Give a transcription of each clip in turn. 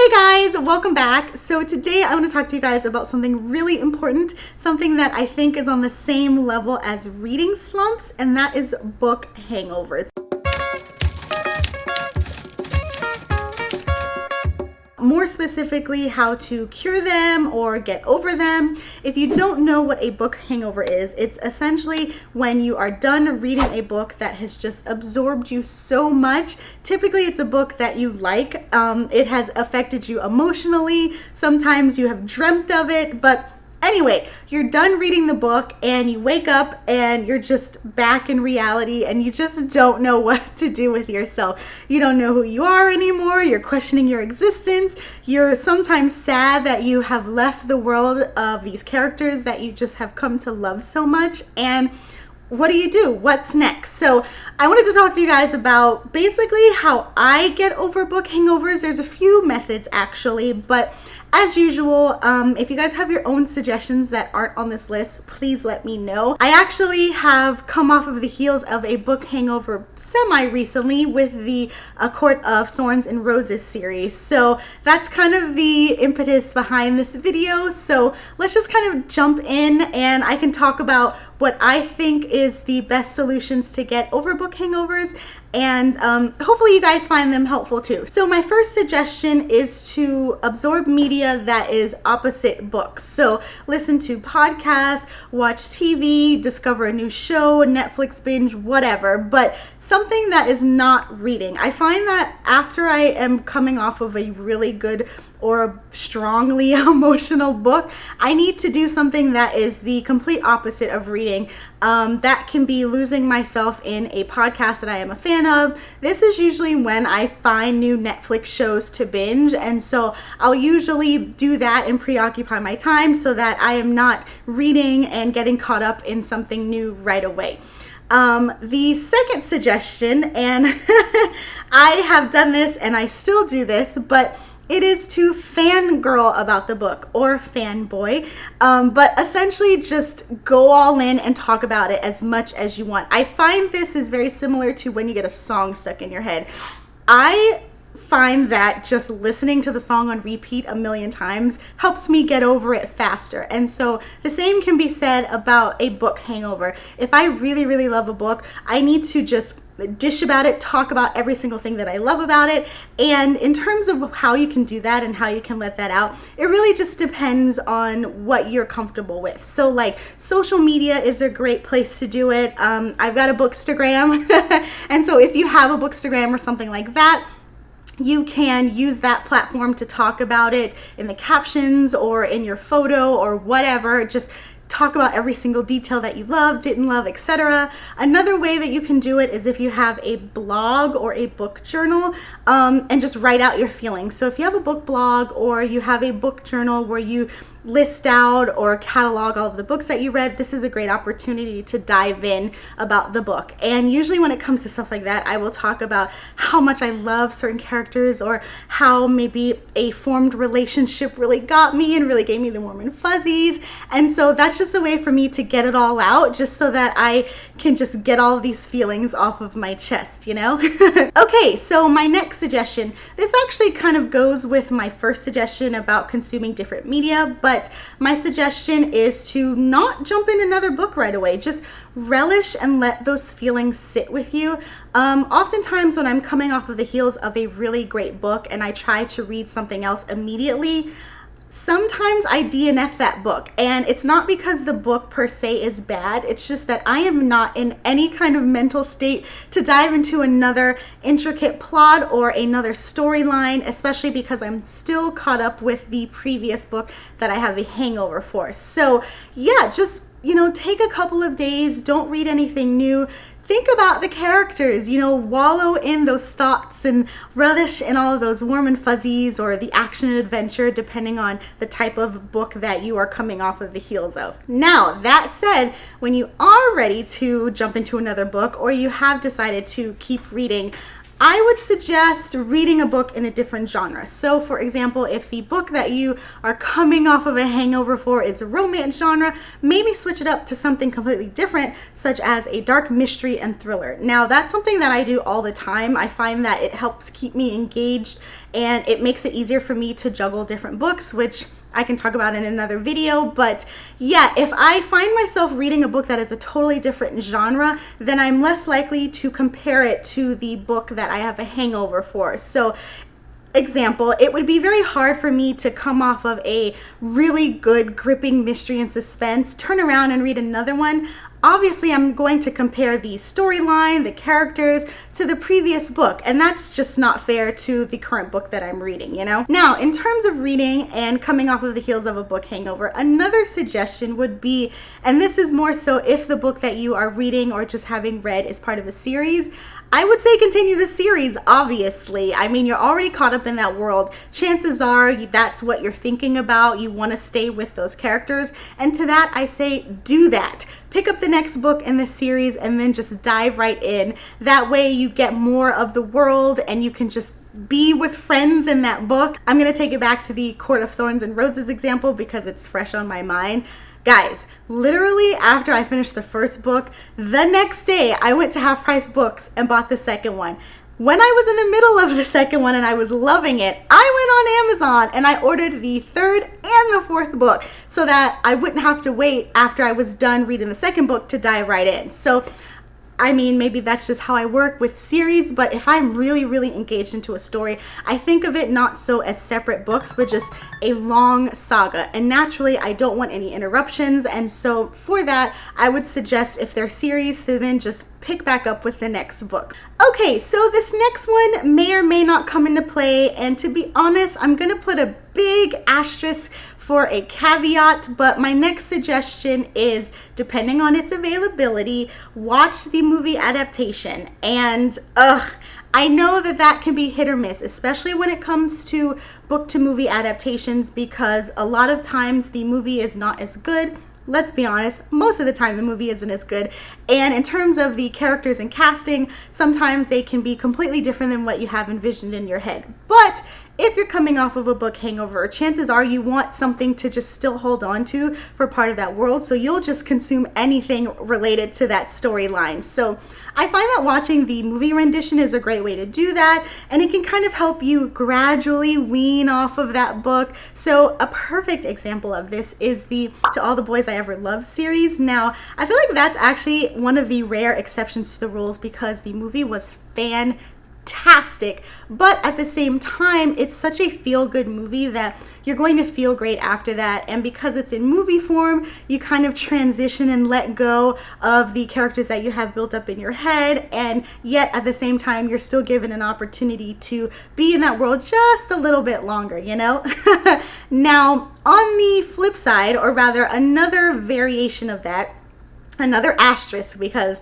Hey guys, welcome back. So today I want to talk to you guys about something really important, something that I think is on the same level as reading slumps, and that is book hangovers. More specifically, how to cure them or get over them. If you don't know what a book hangover is, it's essentially when you are done reading a book that has just absorbed you so much. Typically, it's a book that you like. It has affected you emotionally. Sometimes you have dreamt of it, but anyway, you're done reading the book and you wake up and you're just back in reality and you just don't know what to do with yourself. You don't know who you are anymore. You're questioning your existence. You're sometimes sad that you have left the world of these characters that you just have come to love so much. And what do? What's next? So I wanted to talk to you guys about basically how I get over book hangovers. There's a few methods actually, but as usual, if you guys have your own suggestions that aren't on this list, please let me know. I actually have come off of the heels of a book hangover semi-recently with the A Court of Thorns and Roses series. So that's kind of the impetus behind this video. So let's just kind of jump in and I can talk about what I think is the best solutions to get over book hangovers, and hopefully you guys find them helpful too. So my first suggestion is to absorb media that is opposite books. So listen to podcasts, watch TV, discover a new show, Netflix binge, whatever, but something that is not reading. I find that after I am coming off of a really good or a strongly emotional book, I need to do something that is the complete opposite of reading. That can be losing myself in a podcast that I am a fan of. This is usually when I find new Netflix shows to binge, and so I'll usually do that and preoccupy my time so that I am not reading and getting caught up in something new right away. The second suggestion, and I have done this and I still do this, but it is to fangirl about the book or fanboy, but essentially just go all in and talk about it as much as you want. I find this is very similar to when you get a song stuck in your head. I find that just listening to the song on repeat a million times helps me get over it faster. And so the same can be said about a book hangover. If I really, really love a book, I need to just dish about it, talk about every single thing that I love about it. And in terms of how you can do that and how you can let that out, it really just depends on what you're comfortable with. So like social media is a great place to do it. I've got a bookstagram. And so if you have a bookstagram or something like that, you can use that platform to talk about it in the captions or in your photo or whatever. Just talk about every single detail that you loved, didn't love, etc. Another way that you can do it is if you have a blog or a book journal, and just write out your feelings. So if you have a book blog or you have a book journal where you list out or catalog all of the books that you read, this is a great opportunity to dive in about the book. And usually when it comes to stuff like that, I will talk about how much I love certain characters or how maybe a formed relationship really got me and really gave me the warm and fuzzies. And so that's just a way for me to get it all out, just so that I can just get all of these feelings off of my chest, you know? Okay, so my next suggestion, this actually kind of goes with my first suggestion about consuming different media, but my suggestion is to not jump in another book right away. Just relish and let those feelings sit with you. Oftentimes when I'm coming off of the heels of a really great book and I try to read something else immediately, sometimes I DNF that book, and it's not because the book per se is bad. It's just that I am not in any kind of mental state to dive into another intricate plot or another storyline, especially because I'm still caught up with the previous book that I have a hangover for. So yeah, just, take a couple of days, don't read anything new. Think about the characters, wallow in those thoughts and relish in all of those warm and fuzzies or the action and adventure, depending on the type of book that you are coming off of the heels of. Now, that said, when you are ready to jump into another book or you have decided to keep reading, I would suggest reading a book in a different genre. So for example, if the book that you are coming off of a hangover for is a romance genre, maybe switch it up to something completely different, such as a dark mystery and thriller. Now that's something that I do all the time. I find that it helps keep me engaged and it makes it easier for me to juggle different books, which I can talk about in another video. But yeah, if I find myself reading a book that is a totally different genre, then I'm less likely to compare it to the book that I have a hangover for. So example, it would be very hard for me to come off of a really good gripping mystery and suspense, turn around and read another one. Obviously, I'm going to compare the storyline, the characters to the previous book, and that's just not fair to the current book that I'm reading, you know? Now, in terms of reading and coming off of the heels of a book hangover, another suggestion would be, and this is more so if the book that you are reading or just having read is part of a series, I would say continue the series, obviously. I mean, you're already caught up in that world. Chances are that's what you're thinking about. You want to stay with those characters. And to that, I say do that. Pick up the next book in the series and then just dive right in. That way you get more of the world and you can just be with friends in that book. I'm going to take it back to the Court of Thorns and Roses example because it's fresh on my mind. Guys, literally after I finished the first book, the next day I went to Half Price Books and bought the second one. When I was in the middle of the second one and I was loving it, I went on Amazon and I ordered the third and the fourth book so that I wouldn't have to wait after I was done reading the second book to dive right in. So I mean, maybe that's just how I work with series, but if I'm really, really engaged into a story, I think of it not so as separate books, but just a long saga. And naturally, I don't want any interruptions. And so for that, I would suggest if they're series, to then just pick back up with the next book. Okay, so this next one may or may not come into play. And to be honest, I'm going to put a big asterisk for a caveat, but my next suggestion is, depending on its availability, watch the movie adaptation. And I know that can be hit or miss, especially when it comes to book to movie adaptations, because a lot of times the movie is not as good. Let's be honest, most of the time the movie isn't as good. And in terms of the characters and casting, sometimes they can be completely different than what you have envisioned in your head. But if you're coming off of a book hangover, chances are you want something to just still hold on to for part of that world, so you'll just consume anything related to that storyline. So I find that watching the movie rendition is a great way to do that, and it can kind of help you gradually wean off of that book. So a perfect example of this is the To All the Boys I Ever Loved series. Now, I feel like that's actually one of the rare exceptions to the rules because the movie was fantastic, but at the same time it's such a feel-good movie that you're going to feel great after that. And because it's in movie form, you kind of transition and let go of the characters that you have built up in your head, and yet at the same time you're still given an opportunity to be in that world just a little bit longer, you know? Now on the flip side, or rather another variation of that, another asterisk, because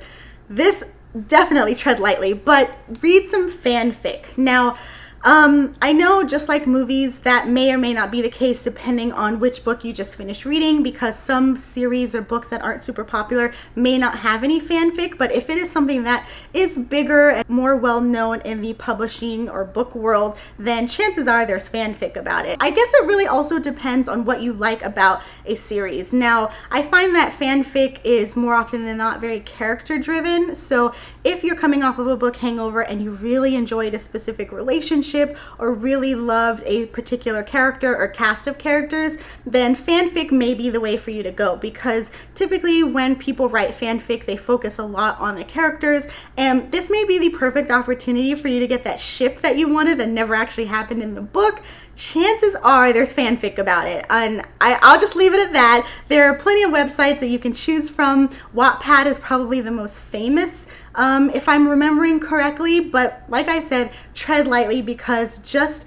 this definitely tread lightly, but read some fanfic. Now, I know just like movies, that may or may not be the case depending on which book you just finished reading, because some series or books that aren't super popular may not have any fanfic. But if it is something that is bigger and more well known in the publishing or book world, then chances are there's fanfic about it. I guess it really also depends on what you like about a series. Now, I find that fanfic is more often than not very character driven. So if you're coming off of a book hangover and you really enjoyed a specific relationship or really loved a particular character or cast of characters, then fanfic may be the way for you to go, because typically when people write fanfic, they focus a lot on the characters, and this may be the perfect opportunity for you to get that ship that you wanted that never actually happened in the book. Chances are there's fanfic about it, and I'll just leave it at that. There are plenty of websites that you can choose from. Wattpad is probably the most famous, if I'm remembering correctly, but like I said, tread lightly, because just,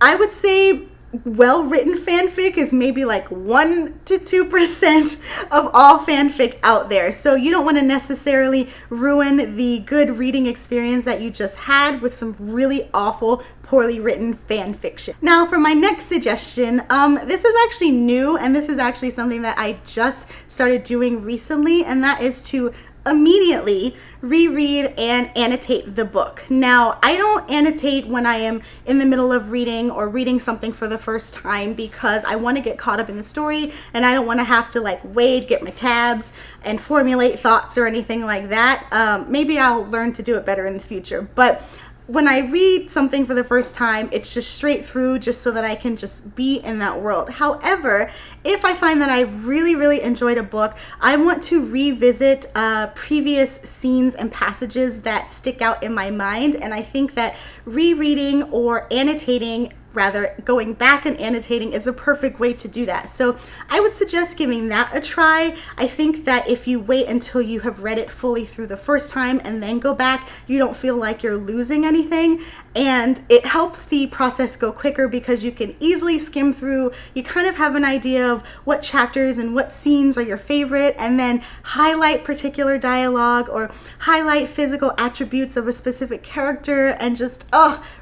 I would say, well-written fanfic is maybe like 1 to 2% of all fanfic out there. So you don't want to necessarily ruin the good reading experience that you just had with some really awful, poorly written fan fiction. Now for my next suggestion, this is actually new, and this is actually something that I just started doing recently, and that is to immediately reread and annotate the book. Now, I don't annotate when I am in the middle of reading or reading something for the first time because I want to get caught up in the story and I don't want to have to like wait, get my tabs and formulate thoughts or anything like that. Maybe I'll learn to do it better in the future, but when I read something for the first time, it's just straight through just so that I can just be in that world. However, if I find that I really enjoyed a book, I want to revisit previous scenes and passages that stick out in my mind. And I think that rereading or annotating, rather going back and annotating, is a perfect way to do that. So I would suggest giving that a try. I think that if you wait until you have read it fully through the first time and then go back, you don't feel like you're losing anything, and it helps the process go quicker because you can easily skim through. You kind of have an idea of what chapters and what scenes are your favorite, and then highlight particular dialogue or highlight physical attributes of a specific character and just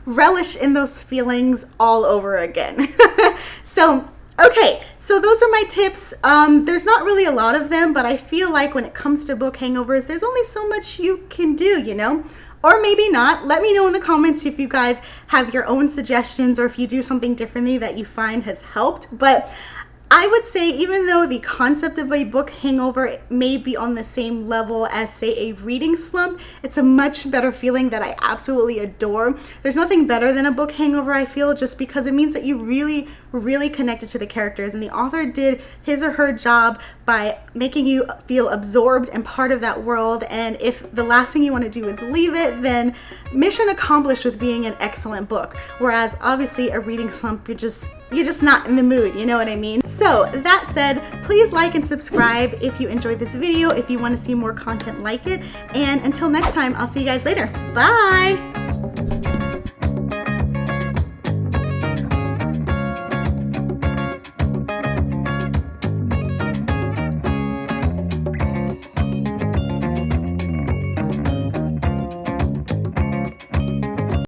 relish in those feelings all over again. So those are my tips. There's not really a lot of them, but I feel like when it comes to book hangovers, there's only so much you can do, you know? Or maybe not. Let me know in the comments if you guys have your own suggestions or if you do something differently that you find has helped. But I would say, even though the concept of a book hangover may be on the same level as, say, a reading slump, it's a much better feeling that I absolutely adore. There's nothing better than a book hangover, I feel, just because it means that you really connected to the characters, and the author did his or her job by making you feel absorbed and part of that world. And if the last thing you want to do is leave it, then mission accomplished with being an excellent book. Whereas obviously a reading slump, you're just not in the mood, you know what I mean? So that said, please like and subscribe if you enjoyed this video, if you want to see more content like it. And until next time, I'll see you guys later. Bye!